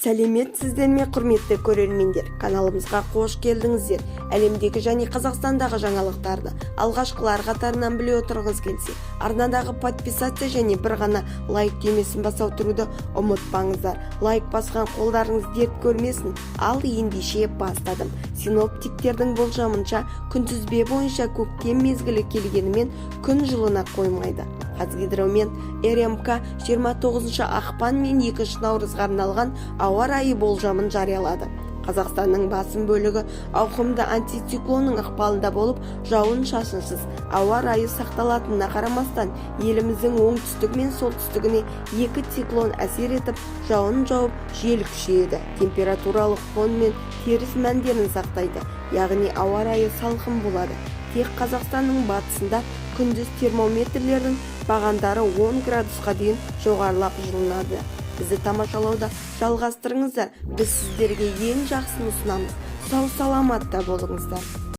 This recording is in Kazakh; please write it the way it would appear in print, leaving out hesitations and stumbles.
Сәлеметсіздер ме, құрметті көрермендер, каналымызға қош келдіңіздер. Әлемдегі және Қазақстандағы жаңалықтарды алғашқылар қатарынан біле отырғыз келсе, арнадағы подписация және бір ғана лайк түймесін басып тұруды ұмытпаңыздар. Лайк басқан қолдарыңыз дерт көрмесін. Ал ендеше бастадым. Синоптиктердің болжамынша күнтізбе бойынша көктем мезгілі келгенімен күн жылына қоймайды. Қазгидромет РМК 29 ақпан мен 2 наурызға арналған ауа райы болжамын жариялады. Қазақстанның басым бөлігі ауқымды антициклонның ықпалында болып, жауын-шашынсыз ауа райы сақталатынына қарамастан, еліміздің оңтүстігі мен солтүстігіне 2 циклон әсер етіп, жауын жауып, жел күшейеді. Температуралық фон мен теріс мәндерін сақтайды, яғни ауа райы салқын болады. Тек Қазақстанның батысында күндіз термометрлердің бағандары 10 градусқа дейін жоғарылап жылынады. Бізді тамашалауда жалғастырыңыздар. Біз сіздерге ең жақсыны ұсынамыз. Сау саламатта болыңыздар.